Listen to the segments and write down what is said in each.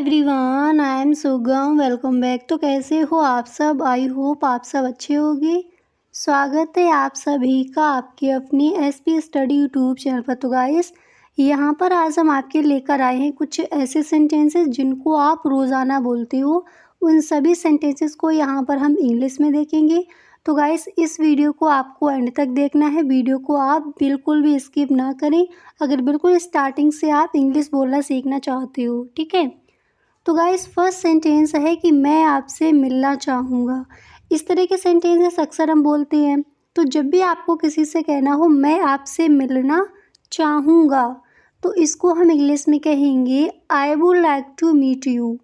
Everyone, I am सुगम। Welcome back. तो कैसे हो आप सब? आई होप आप सब अच्छे होंगे। स्वागत है आप सभी का आपके अपनी एसपी स्टडी यूट्यूब चैनल पर। तो गाइस, यहाँ पर आज हम आपके लेकर आए हैं कुछ ऐसे सेंटेंसेस जिनको आप रोज़ाना बोलते हो। उन सभी सेंटेंसेस को यहाँ पर हम इंग्लिश में देखेंगे। तो गाइस, इस वीडियो को आपको एंड तक देखना है। वीडियो को आप बिल्कुल भी स्किप ना करें अगर बिल्कुल स्टार्टिंग से आप इंग्लिश बोलना सीखना चाहते हो, ठीक है। तो गाइस, फर्स्ट सेंटेंस है कि मैं आपसे मिलना चाहूँगा। इस तरह के सेंटेंसेस अक्सर हम बोलते हैं। तो जब भी आपको किसी से कहना हो मैं आपसे मिलना चाहूँगा, तो इसको हम इंग्लिश में कहेंगे I would like to meet you.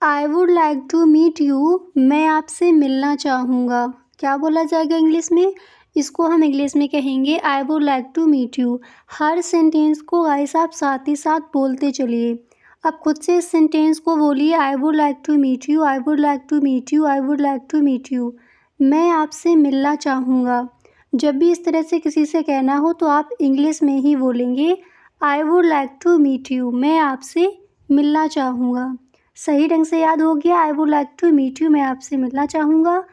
I would like to meet you, मैं आपसे मिलना चाहूँगा। क्या बोला जाएगा इंग्लिश में? इसको हम इंग्लिश में कहेंगे I would like to meet you. हर सेंटेंस को गाइस आप साथ ही साथ बोलते चलिए। अब खुद से इस सेंटेंस को बोलिए, I would like to meet you, I would like to meet you, I would like to meet you. मैं आपसे मिलना चाहूँगा। जब भी इस तरह से किसी से कहना हो तो आप इंग्लिश में ही बोलेंगे I would like to meet you, मैं आपसे मिलना चाहूँगा। सही ढंग से याद हो गया, I would like to meet you, मैं आपसे मिलना चाहूँगा।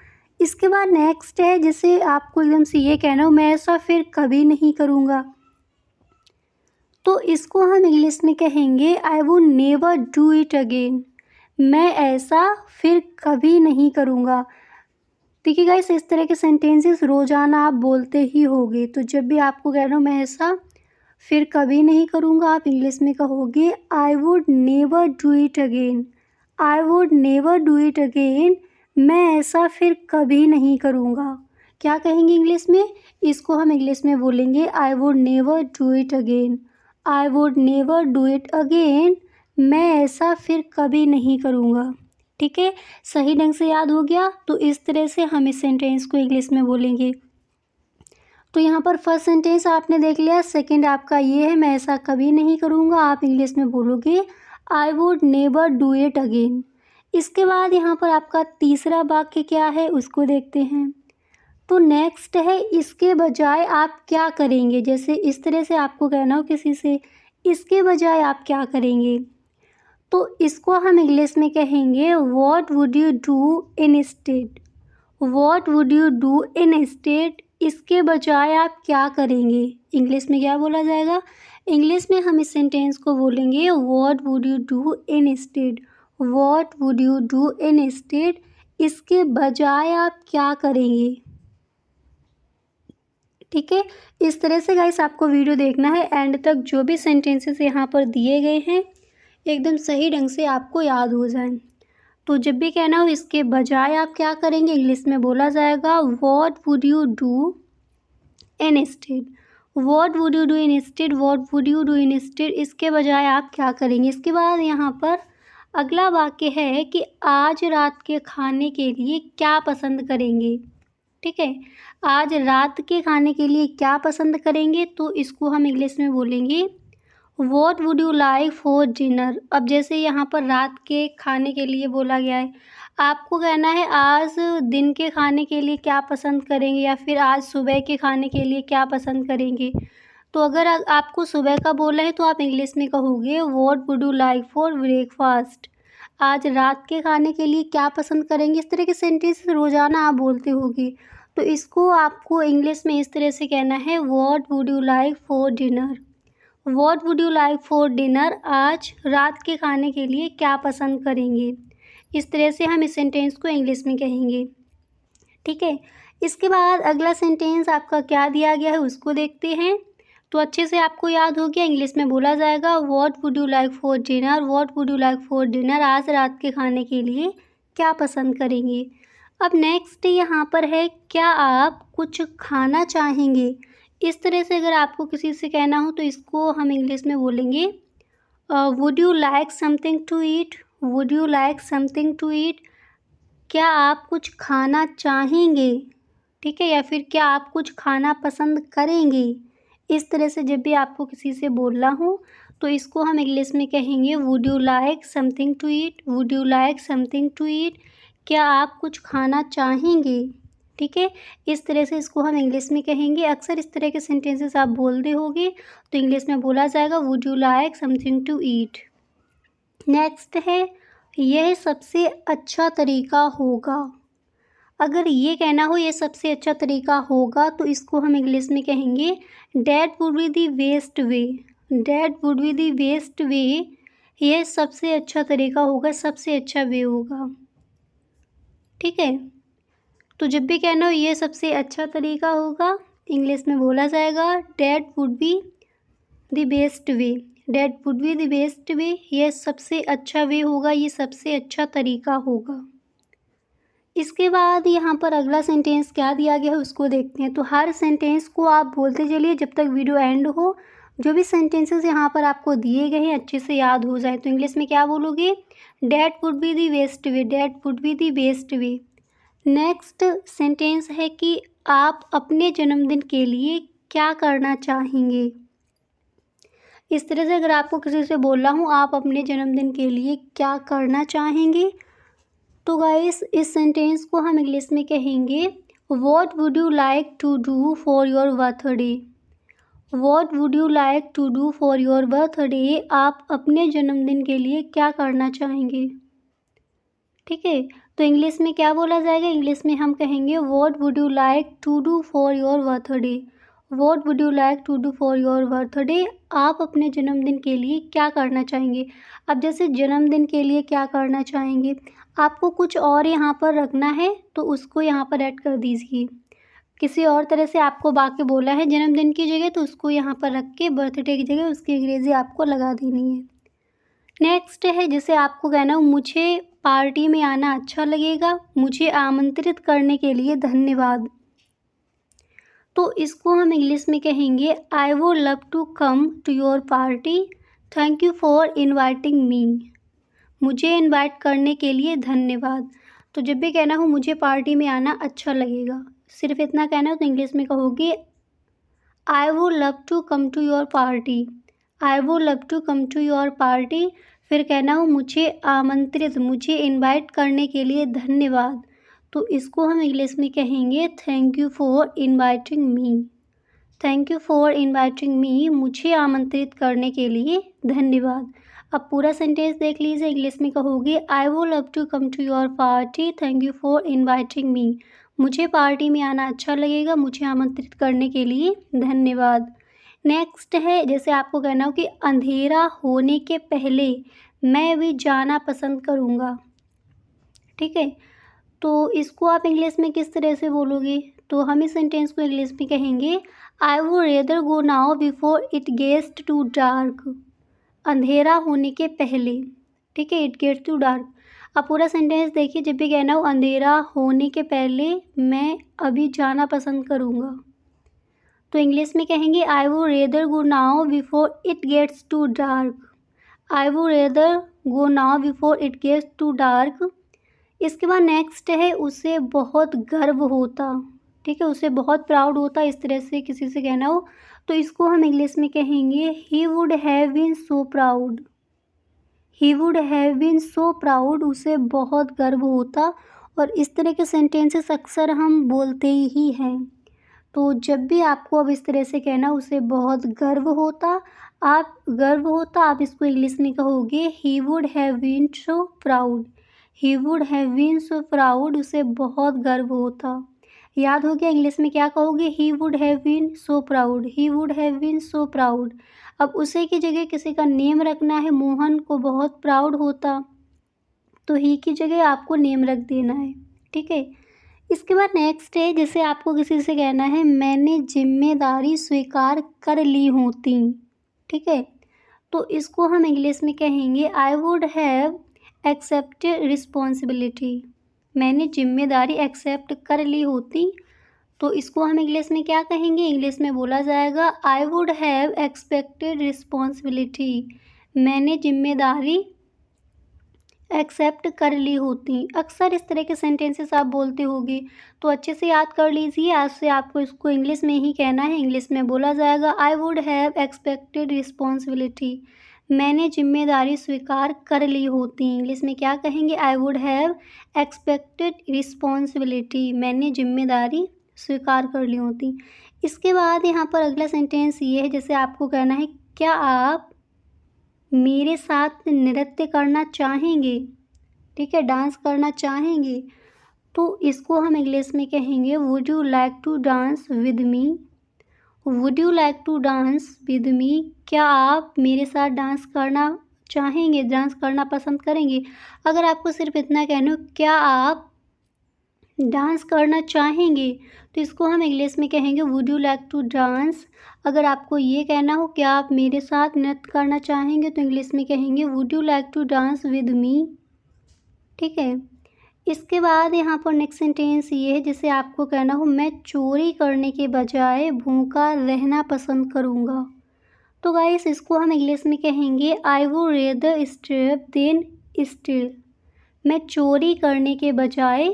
इसके बाद नेक्स्ट है, जैसे आपको एकदम से ये कहना हो मैं ऐसा फिर कभी नहीं करूँगा, तो इसको हम इंग्लिश में कहेंगे I would never do it again. मैं ऐसा फिर कभी नहीं करूँगा। देखिए गाइस, इस तरह के सेंटेंसेस रोज़ाना आप बोलते ही होगे। तो जब भी आपको कहना हो मैं ऐसा फिर कभी नहीं करूँगा, आप इंग्लिश में कहोगे I would never do it again. I would never do it again, मैं ऐसा फिर कभी नहीं करूँगा। क्या कहेंगे इंग्लिश में? इसको हम इंग्लिश में बोलेंगे I would never do it again. I would never do it again, मैं ऐसा फिर कभी नहीं करूँगा। ठीक है, सही ढंग से याद हो गया। तो इस तरह से हम इस सेंटेंस को इंग्लिश में बोलेंगे। तो यहाँ पर फर्स्ट सेंटेंस आपने देख लिया। सेकंड आपका ये है, मैं ऐसा कभी नहीं करूँगा, आप इंग्लिश में बोलोगे I would never do it again. इसके बाद यहाँ पर आपका तीसरा वाक्य क्या है उसको देखते हैं। तो नेक्स्ट है, इसके बजाय आप क्या करेंगे। जैसे इस तरह से आपको कहना हो किसी से, इसके बजाय आप क्या करेंगे, तो इसको हम इंग्लिश में कहेंगे what would you do instead. What would you do instead, इसके बजाय आप क्या करेंगे। इंग्लिश में क्या बोला जाएगा? इंग्लिश में हम इस सेंटेंस को बोलेंगे what would you do instead. What would you do instead, इसके बजाय आप क्या करेंगे। ठीक है, इस तरह से गाइस आपको वीडियो देखना है एंड तक। जो भी सेंटेंसेस यहाँ पर दिए गए हैं एकदम सही ढंग से आपको याद हो जाए। तो जब भी कहना हो इसके बजाय आप क्या करेंगे, इंग्लिश में बोला जाएगा what would you do instead. What would you do instead, what would you do instead, इसके बजाय आप क्या करेंगे। इसके बाद यहाँ पर अगला वाक्य है कि आज रात के खाने के लिए क्या पसंद करेंगे। ठीक है, आज रात के खाने के लिए क्या पसंद करेंगे, तो इसको हम इंग्लिश में बोलेंगे what would you like for dinner. अब जैसे यहाँ पर रात के खाने के लिए बोला गया है, आपको कहना है आज दिन के खाने के लिए क्या पसंद करेंगे या फिर आज सुबह के खाने के लिए क्या पसंद करेंगे। तो अगर आपको सुबह का बोला है तो आप इंग्लिश में कहोगे what would you like for breakfast. आज रात के खाने के लिए क्या पसंद करेंगे। इस तरह के सेंटेंस रोज़ाना आप बोलते होगे। तो इसको आपको इंग्लिश में इस तरह से कहना है what would you like for dinner. What would you like for dinner, आज रात के खाने के लिए क्या पसंद करेंगे। इस तरह से हम इस सेंटेंस को इंग्लिश में कहेंगे। ठीक है, इसके बाद अगला सेंटेंस आपका क्या दिया गया है उसको देखते हैं। तो अच्छे से आपको याद हो गया, इंग्लिश में बोला जाएगा what would you like for dinner. What would you like for dinner, आज रात के खाने के लिए क्या पसंद करेंगे। अब नेक्स्ट यहाँ पर है, क्या आप कुछ खाना चाहेंगे। इस तरह से अगर आपको किसी से कहना हो तो इसको हम इंग्लिश में बोलेंगे would you like something to eat. Would you like something to eat, क्या आप कुछ खाना चाहेंगे। ठीक है, या फिर क्या आप कुछ खाना पसंद करेंगे। इस तरह से जब भी आपको किसी से बोलना हो तो इसको हम इंग्लिश में कहेंगे would you like something to eat. Would you like something to eat, क्या आप कुछ खाना चाहेंगे। ठीक है, इस तरह से इसको हम इंग्लिश में कहेंगे। अक्सर इस तरह के सेंटेंसेस आप बोलते होगे तो इंग्लिश में बोला जाएगा would you like something to eat. Next है यह सबसे अच्छा तरीका होगा। अगर ये कहना हो ये सबसे अच्छा तरीका होगा तो इसको हम इंग्लिश में कहेंगे that would be the best way. That would be the best way, यह सबसे अच्छा तरीका होगा, सबसे अच्छा वे होगा। ठीक है, तो जब भी कहना हो ये सबसे अच्छा तरीका होगा, इंग्लिश में बोला जाएगा that would be the best way. That would be the best way, यह सबसे अच्छा वे होगा, ये सबसे अच्छा तरीका होगा। इसके बाद यहाँ पर अगला सेंटेंस क्या दिया गया है उसको देखते हैं। तो हर सेंटेंस को आप बोलते चलिए जब तक वीडियो एंड हो। जो भी सेंटेंसेस यहाँ पर आपको दिए गए हैं अच्छे से याद हो जाए। तो इंग्लिश में क्या बोलोगे? That would be the best way. That would be the best way. Next sentence है कि आप अपने जन्मदिन के लिए क्या करना चाहेंगे। इस तरह से अगर आपको किसी से बोलना हो आप अपने जन्मदिन के लिए क्या करना चाहेंगे, तो गाइस इस सेंटेंस को हम इंग्लिश में कहेंगे what would you like to do for your birthday. What would you like to do for your birthday, आप अपने जन्मदिन के लिए क्या करना चाहेंगे। ठीक है, तो इंग्लिश में क्या बोला जाएगा? इंग्लिश में हम कहेंगे what would you like to do for your birthday. What would you like to do for your birthday, आप अपने जन्मदिन के लिए क्या करना चाहेंगे। अब जैसे जन्मदिन के लिए क्या करना चाहेंगे, आपको कुछ और यहाँ पर रखना है तो उसको यहाँ पर ऐड कर दीजिए। किसी और तरह से आपको बाकी बोला है जन्मदिन की जगह तो उसको यहाँ पर रख के बर्थडे की जगह उसकी अंग्रेजी आपको लगा देनी है। नेक्स्ट है जैसे आपको कहना हो मुझे पार्टी में आना अच्छा लगेगा, मुझे आमंत्रित करने के लिए धन्यवाद। तो इसको हम इंग्लिश में कहेंगे I would love to come to your party, thank you for inviting me. मुझे इनवाइट करने के लिए धन्यवाद। तो जब भी कहना हो मुझे पार्टी में आना अच्छा लगेगा, सिर्फ इतना कहना हो तो इंग्लिश में कहोगे I would love to come to your party. I would love to come to your party. फिर कहना हो मुझे आमंत्रित, मुझे इनवाइट करने के लिए धन्यवाद। तो इसको हम इंग्लिश में कहेंगे thank you for inviting me. Thank you for inviting me, मुझे आमंत्रित करने के लिए धन्यवाद। अब पूरा सेंटेंस देख लीजिए। इंग्लिश में कहोगे I would love to come to your party, thank you for inviting me. मुझे पार्टी में आना अच्छा लगेगा, मुझे आमंत्रित करने के लिए धन्यवाद। नेक्स्ट है जैसे आपको कहना हो कि अंधेरा होने के पहले मैं भी जाना पसंद करूँगा। ठीक है, तो इसको आप इंग्लिश में किस तरह से बोलोगे? तो हम इस सेंटेंस को इंग्लिश में कहेंगे I would rather go now before it gets too dark. अंधेरा होने के पहले, ठीक है, इट गेट्स टू डार्क। अब पूरा सेंटेंस देखिए, जब भी कहना हो अंधेरा होने के पहले मैं अभी जाना पसंद करूँगा, तो इंग्लिश में कहेंगे I would rather go now before it gets too dark. I would rather go now before it gets too dark. इसके बाद नेक्स्ट है उसे बहुत गर्व होता। ठीक है, उसे बहुत प्राउड होता, इस तरह से किसी से कहना हो तो इसको हम इंग्लिश में कहेंगे he would have been so proud. He would have been so proud, उसे बहुत गर्व होता। और इस तरह के सेंटेंसेस अक्सर हम बोलते ही हैं। तो जब भी आपको अब इस तरह से कहना उसे बहुत गर्व होता, आप इसको इंग्लिश में कहोगे he would have been so proud. He would have been so proud, उसे बहुत गर्व होता। याद हो गया? इंग्लिश में क्या कहोगे? He would have been so proud. He would have been so proud. अब उसे की जगह किसी का नेम रखना है, मोहन को बहुत प्राउड होता, तो ही की जगह आपको नेम रख देना है। ठीक है, इसके बाद नेक्स्ट है जैसे आपको किसी से कहना है मैंने जिम्मेदारी स्वीकार कर ली होती। ठीक है, तो इसको हम इंग्लिश में कहेंगे I would have accepted responsibility. मैंने जिम्मेदारी एक्सेप्ट कर ली होती, तो इसको हम इंग्लिश में क्या कहेंगे? इंग्लिश में बोला जाएगा I would have expected responsibility. मैंने जिम्मेदारी एक्सेप्ट कर ली होती। अक्सर इस तरह के सेंटेंसेस आप बोलते होगे, तो अच्छे से याद कर लीजिए। आज से आपको इसको इंग्लिश में ही कहना है। इंग्लिश में बोला जाएगा I would have expected responsibility. मैंने जिम्मेदारी स्वीकार कर ली होती। इंग्लिश में क्या कहेंगे? I would have expected responsibility. मैंने जिम्मेदारी स्वीकार कर ली होती। इसके बाद यहाँ पर अगला सेंटेंस ये है जैसे आपको कहना है क्या आप मेरे साथ नृत्य करना चाहेंगे, ठीक है, डांस करना चाहेंगे, तो इसको हम इंग्लिश में कहेंगे would you like to dance with me. Would you like to dance with me, क्या आप मेरे साथ डांस करना चाहेंगे, डांस करना पसंद करेंगे। अगर आपको सिर्फ इतना कहना हो क्या आप डांस करना चाहेंगे, तो इसको हम इंग्लिश में कहेंगे would you like to dance. अगर आपको ये कहना हो क्या आप मेरे साथ नृत्य करना चाहेंगे, तो इंग्लिश में कहेंगे would you like to dance with me, ठीक है। इसके बाद यहाँ पर नेक्स्ट सेंटेंस ये है जिसे आपको कहना हो मैं चोरी करने के बजाय भूखा रहना पसंद करूँगा। तो गाइस इसको हम इंग्लिश में कहेंगे I would rather starve than steal. मैं चोरी करने के बजाय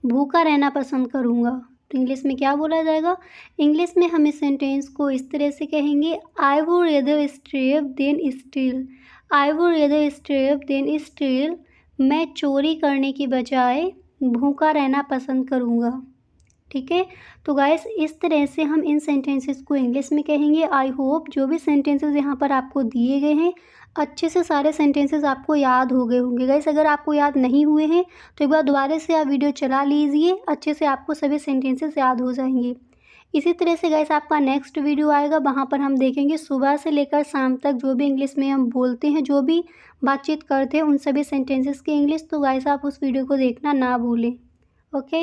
भूखा रहना पसंद करूँगा। तो इंग्लिश में क्या बोला जाएगा, इंग्लिश में हम इस सेंटेंस को इस तरह से कहेंगे I would rather starve than steal. I would rather starve than steal, मैं चोरी करने की बजाय भूखा रहना पसंद करूँगा, ठीक है। तो गाइस इस तरह से हम इन सेंटेंसेस को इंग्लिश में कहेंगे। आई होप जो भी सेंटेंसेस यहाँ पर आपको दिए गए हैं अच्छे से सारे सेंटेंसेस आपको याद हो गए होंगे। गाइस अगर आपको याद नहीं हुए हैं तो एक बार दोबारा से आप वीडियो चला लीजिए, अच्छे से आपको सभी सेंटेंसेस याद हो जाएंगे। इसी तरह से गाइस आपका नेक्स्ट वीडियो आएगा, वहाँ पर हम देखेंगे सुबह से लेकर शाम तक जो भी इंग्लिश में हम बोलते हैं, जो भी बातचीत करते हैं, उन सभी सेंटेंसेस की इंग्लिश। तो गाइस आप उस वीडियो को देखना ना भूलें। ओके।